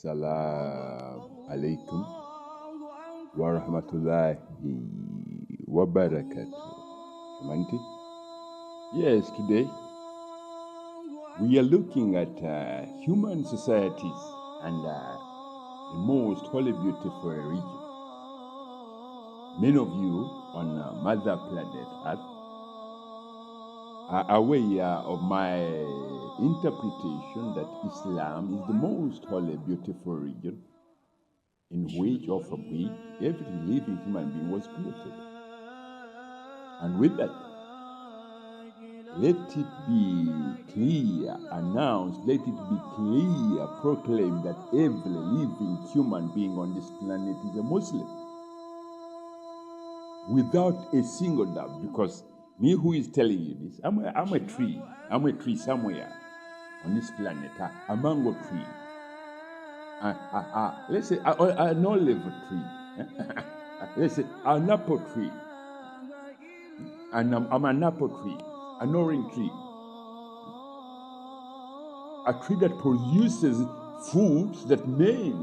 Assalamu alaikum wa rahmatullahi wa barakatuh. Humanity? Yes, today we are looking at human societies and the most holy, beautiful region. Many of you on Mother Planet Earth are aware of my interpretation that Islam is the most holy, beautiful region in which or from which every living human being was created. And with that, let it be clear, announced, let it be clear, proclaimed that every living human being on this planet is a Muslim. Without a single doubt, because me who is telling you this, I'm a tree. I'm a tree somewhere on this planet, a mango tree. Let's say an olive tree. Let's say an apple tree. And I'm an apple tree, an orange tree. A tree that produces foods that men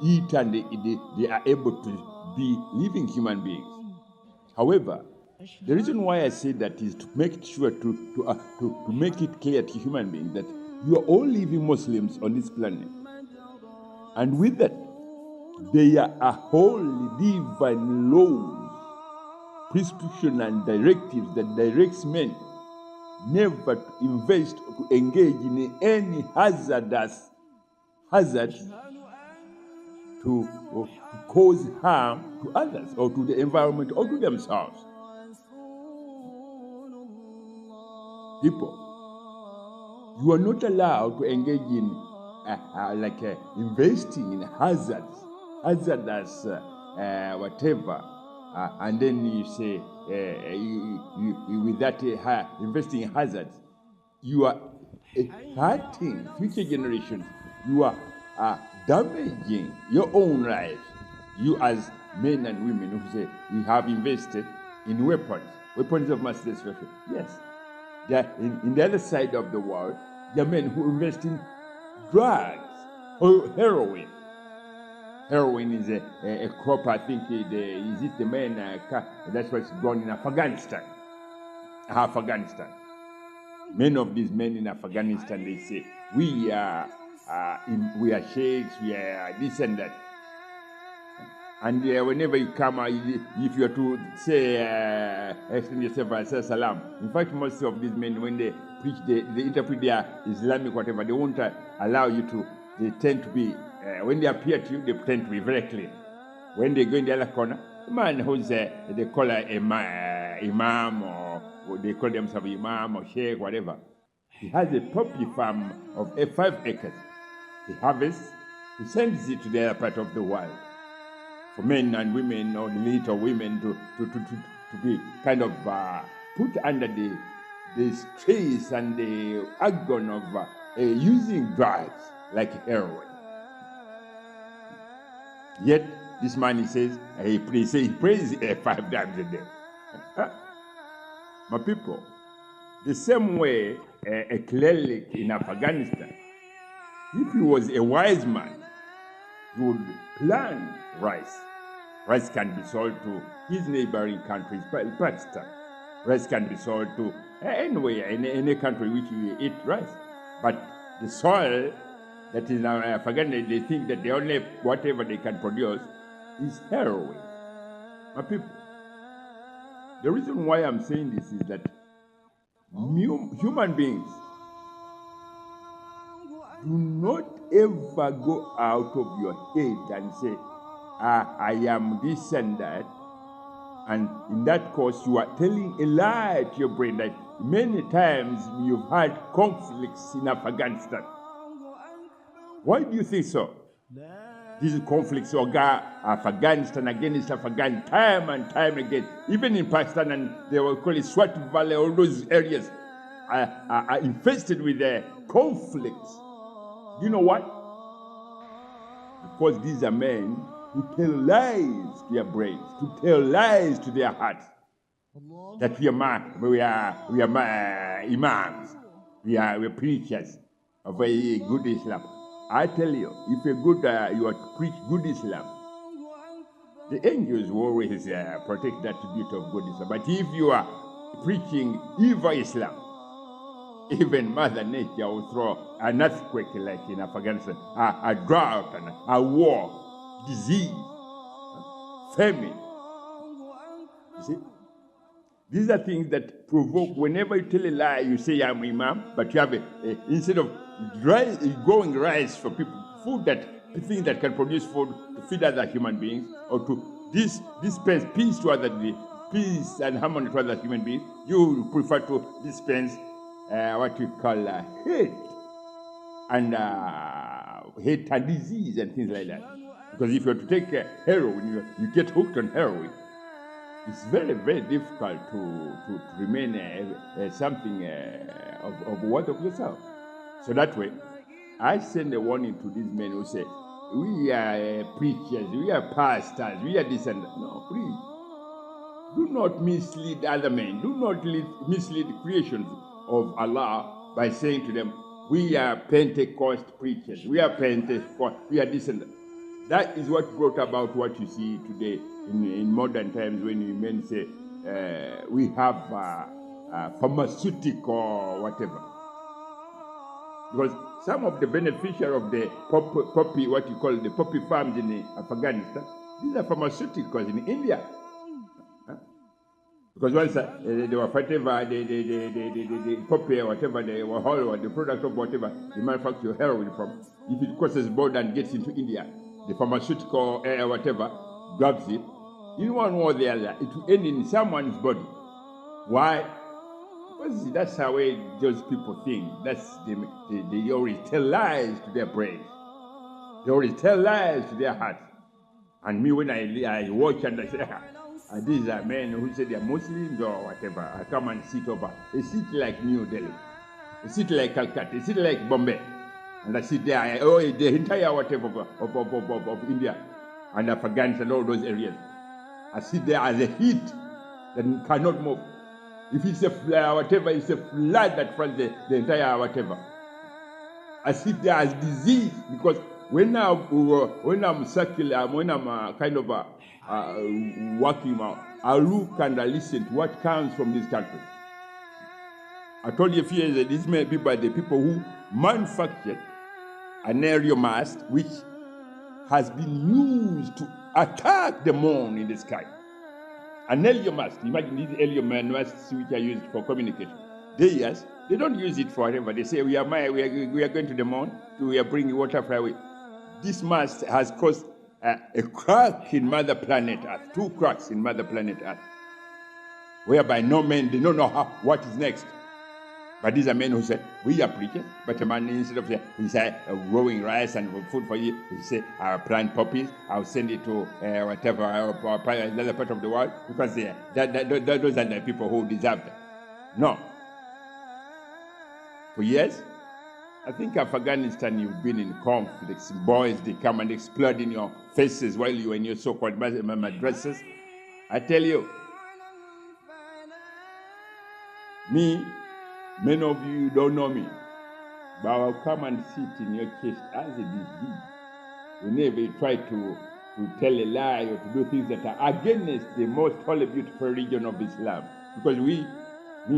eat and they are able to be living human beings. However, the reason why I say that is to make sure to make it clear to human beings that you are all living Muslims on this planet. And with that, there are holy divine laws, prescription and directives that directs men never to invest or to engage in any hazard to cause harm to others or to the environment or to themselves. People, you are not allowed to engage in investing in hazardous whatever, and then you say you with that investing in hazards, you are hurting future generations. You are damaging your own lives. You as men and women who say we have invested in weapons of mass destruction. Yes. In the other side of the world, there are men who invest in drugs or heroin. Heroin is a crop, I think, is it the men, that's what's grown in Afghanistan. Afghanistan. Many of these men in Afghanistan, they say, we are sheikhs, we are this and that. And whenever you come, if you are to say, extend yourself and say salam. In fact, most of these men, when they preach, they interpret their Islamic whatever, they won't allow you to, they tend to be, when they appear to you, they pretend to be very clean. When they go in the other corner, the man who's, they call imam, or they call themselves imam or sheikh, whatever. He has a poppy farm of 5 acres. He harvests, he sends it to the other part of the world. For men and women, or the little women to be kind of put under the stress and the agony of using drugs like heroin. Yet this man, he says, he prays 5 times a day. My people, the same way a cleric in Afghanistan, if he was a wise man, he would plant rice. Rice can be sold to his neighboring countries, Pakistan. Rice can be sold to anywhere, in any country which you eat rice. But the soil that is in Afghanistan, they think that the only whatever they can produce is heroin. My people, the reason why I'm saying this is that human beings do not ever go out of your head and say, I am this and that. And in that course, you are telling a lie to your brain that many times you've had conflicts in Afghanistan. Why do you think so? These conflicts occur Afghanistan against Afghan time and time again. Even in Pakistan, and they will call it Swat Valley, all those areas are infested with conflicts. Do you know what? Because these are men who tell lies to their brains, to tell lies to their hearts. That we are imams, we are preachers of a good Islam. I tell you, if you are to preach good Islam, the angels will always protect that beauty of good Islam. But if you are preaching evil Islam, even Mother Nature will throw an earthquake like in Afghanistan, a drought, and a war, disease, famine. You see? These are things that provoke, whenever you tell a lie, you say, I'm Imam, but you have instead of growing rice for people, things that can produce food to feed other human beings, or to dispense peace to peace and harmony to other human beings, you prefer to dispense what we call hate and disease and things like that. Because if you are to take heroin, you get hooked on heroin. It's very, very difficult to remain something of worth of yourself. So that way, I send a warning to these men who say, we are preachers, we are pastors, we are this and that. No, please. Do not mislead other men. Do not mislead creations of Allah by saying to them, we are Pentecost preachers, we are Pentecost, we are this and that. That is what brought about what you see today in modern times when men say we have pharmaceutical whatever. Because some of the beneficiaries of the poppy, what you call the poppy farms in Afghanistan, these are pharmaceuticals in India. Because once they were whatever, the poppy or whatever, the product of whatever they manufacture heroin from, if it crosses border and gets into India, the pharmaceutical whatever grabs it, in one way or the other, it will end in someone's body. Why? Because that's how those people think. They always tell lies to their brains. They always tell lies to their hearts. And me, when I watch and I say, these are men who say they're Muslims or whatever, I come and sit over. They sit like New Delhi. They sit like Calcutta. They sit like Bombay. And I sit there, the entire whatever of India and Afghanistan, all those areas. I sit there as a heat that cannot move. If it's a whatever, it's a flood that floods the entire whatever. I sit there as disease because when I'm circular, when I'm kind of working out, I look and I listen to what comes from this country. I told you a few years that these may be by the people who manufactured an aerial mast which has been used to attack the moon in the sky. An aerial mast, imagine these aerial masts which are used for communication. They don't use it for whatever. They say, we are going to the moon, we are bringing water far away. This mast has caused a crack in Mother Planet Earth, 2 cracks in Mother Planet Earth, whereby no men, they don't know what is next. But these are men who say, we are preachers, but a man, instead of growing rice and food for you, he say, I'll plant poppies, I'll send it to whatever, another part of the world, because those are the people who deserve that. No. For years, I think Afghanistan, you've been in conflicts. Boys, they come and explode in your faces while you're in your so-called madrasas. I tell you, many of you don't know me, but I'll come and sit in your chest as a disease whenever you try to tell a lie or to do things that are against the most holy, beautiful religion of Islam. Because me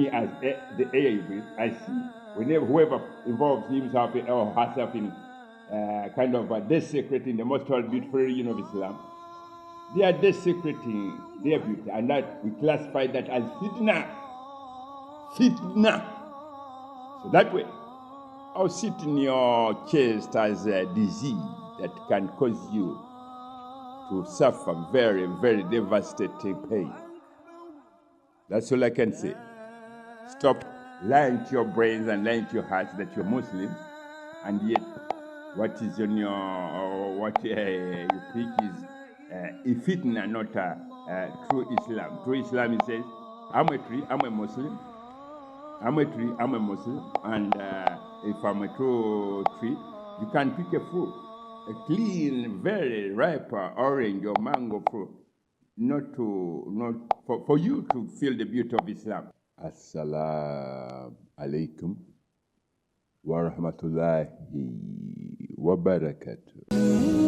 as the AIV, I see whenever whoever involves himself or herself in kind of desecrating the most holy, beautiful religion of Islam, they are desecrating their beauty, and that we classify that as fitna. Fitna. So that way, I'll sit in your chest as a disease that can cause you to suffer very, very devastating pain. That's all I can say. Stop lying to your brains and lying to your hearts that you're Muslims, and yet what is on what you preach is fitna, not true Islam. True Islam, it says, I'm a tree, I'm a Muslim. I'm a tree, I'm a Muslim, and if I'm a true tree, you can pick a fruit, a clean, very ripe orange or mango fruit, not for you to feel the beauty of Islam. Assalamu alaikum wa rahmatullahi wabarakatuh.